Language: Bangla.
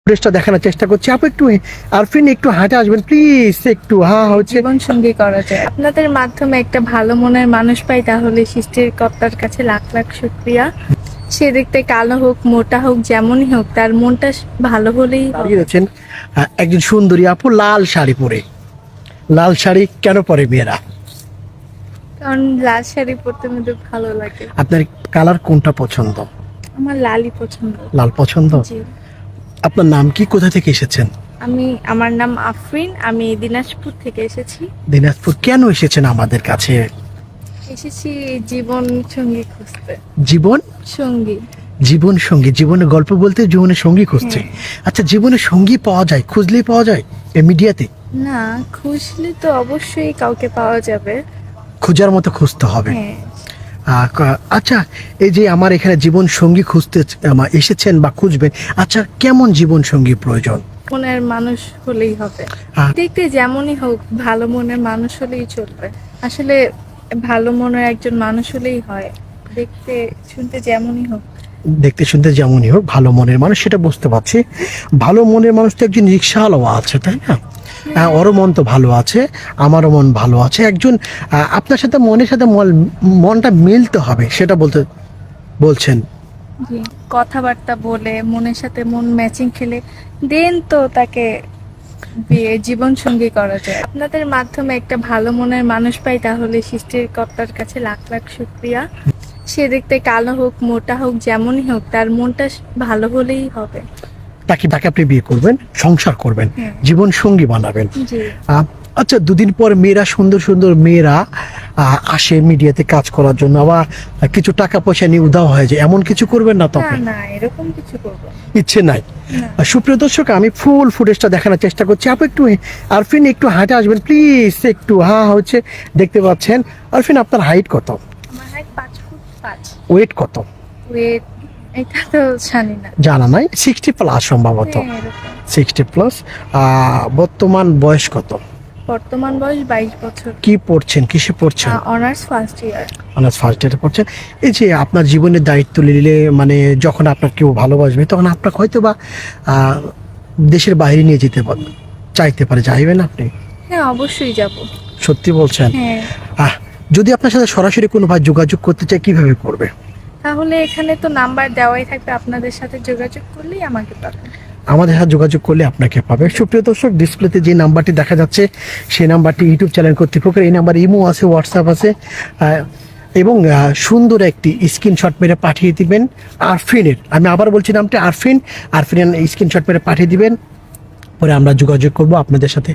ফুটেজটা দেখানোর চেষ্টা করছি। আপু একটু আরফিন একটু হাঁটে আসবেন প্লিজ, একটু হচ্ছে জীবন সঙ্গী করা যায় আপনাদের মাধ্যমে একটা ভালো মনের মানুষ পাই, তাহলে সৃষ্টিকর্তার কাছে লাখ লাখ শুকরিয়া। সে দেখতে কালো হোক মোটা হোক যেমনই হোক, তার মনটা ভালো হলেই হবে। দাঁড়িয়ে রয়েছেন একজন সুন্দরী আপু লাল শাড়ি পরে। লাল শাড়ি কেন পরে মেয়েরা? কারণ লাল শাড়ি পরতে মধ্যে ভালো লাগে। আপনার কালার কোনটা পছন্দ? আমার লালই পছন্দ। লাল পছন্দ। জি। আপনার নাম কি, কোথা থেকে এসেছেন? আমার নাম আফরিন, আমি দিনাজপুর থেকে এসেছি। দিনাজপুর। কেন এসেছেন আমাদের কাছে? এসেছি জীবন সঙ্গী খুঁজতে। জীবন সঙ্গী। জীবন সঙ্গী, জীবনের গল্প বলতে জীবনের সঙ্গী খুঁজছে। হ্যাঁ। আচ্ছা, জীবনের সঙ্গী পাওয়া যায়, খুঁজলেই পাওয়া যায় মিডিয়াতে? না, খুঁজলে তো অবশ্যই কাউকে পাওয়া যাবে। খোঁজার মতো খুঁজতে হবে। হ্যাঁ। আচ্ছা, এই যে আমার এখানে জীবন সঙ্গী খুঁজতে এসেছেন বা খুঁজবেন, আচ্ছা কেমন জীবন সঙ্গী প্রয়োজন? মনের মানুষ হলেই হবে। আহ, দেখতে যেমনই হোক, ভালো মনের মানুষ হলেই চলবে। আসলে ভালো মনের একজন মানুষ হলেই হয়। দেখতে শুনতে যেমনই হোক। দেখতে শুনতে যেমনই হোক, ভালো মনের মানুষ, সেটা বুঝতে পারছি। ভালো মনের মানুষ তো একজন রিক্সাওয়ালাও আছে, তাই না? ওরও মন তো ভালো আছে, আমারও মন ভালো আছে। একজন আপনার সাথে মনের সাথে মনটা মিলতে হবে, সেটা বলছেন। জি। কথাবার্তা বলে মনের সাথে মন ম্যাচিং খেলে দেন তো তাকে বিয়ে জীবন সঙ্গী করা যায়। আপনাদের মাধ্যমে একটা ভালো মনের মানুষ পাই, তাহলে সৃষ্টিকর্তার কাছে লাখ লাখ শুকরিয়া। সে দেখতে কালো হোক মোটা হোক যেমনই হোক, তার মনটা ভালো হলেই হবে। তাকে তাকে আপনি বিয়ে করবেন, সংসার করবেন, হ্যাঁ। জীবন সঙ্গী বানাবেন। জি। আচ্ছা, দুদিন পর মেয়েরা, সুন্দর সুন্দর মেয়েরা আসে মিডিয়াতে কাজ করার জন্য, আবার কিছু টাকা পয়সা নিয়ে উধাও হয়ে যায়, এমন কিছু করবেন না তো না আপনি? না, এরকম কিছু করবো না। ইচ্ছে নাই। না। সুপ্রিয় দর্শক, আমি ফুল ফুটেজটা দেখানোর চেষ্টা করছি। আপু একটু আরফিন একটু হাঁটে আসবেন প্লিজ, একটু হচ্ছে দেখতে পাচ্ছেন। আরফিন, আপনার হাইট কত? আমার হাইট 5 ফুট 5। ওয়েট কত? ওয়েট এটা তো জানি না। জানা নাই, 60+ সম্ভবত। হ্যাঁ, এরকম। 60+। বর্তমান বয়স কত? বর্তমান বয়স 22 বছর। কি পড়ছেন, কিসে পড়ছেন? Honours first year. Honours first ইয়ারে পড়ছেন। এই যে আপনার জীবনের দায়িত্ব নিলে, মানে যখন আপনার কেউ ভালোবাসবে, তখন আপনাকে হয়তো বা দেশের বাইরে নিয়ে যেতে চাইতে পারে, যাইবেন আপনি? হ্যাঁ, অবশ্যই যাব। সত্যি বলছেন? হ্যাঁ। যদি আপনার সাথে সরাসরি কোনো ভাই যোগাযোগ করতে চায়, কিভাবে করবে? তাহলে এখানে তো নাম্বার দেওয়াই থাকবে, আপনাদের সাথে যোগাযোগ করলেই আমাকে পাবেন। আমাদের সাথে যোগাযোগ করলে আপনাকে পাবে। সুপ্রিয় দর্শক, ডিসপ্লেতে যে নাম্বারটি দেখা যাচ্ছে, সেই নাম্বারটি ইউটিউব চ্যানেল কর্তৃপক্ষের। এই নাম্বার ইমো আছে, হোয়াটসঅ্যাপ আছে, এবং সুন্দর একটি স্ক্রিনশট মেরে পাঠিয়ে দিবেন আরফিনের। আমি আবার বলছি নামটা আরফিন। আরফিনের স্ক্রিনশট মেরে পাঠিয়ে দিবেন, পরে আমরা যোগাযোগ করব আপনাদের সাথে।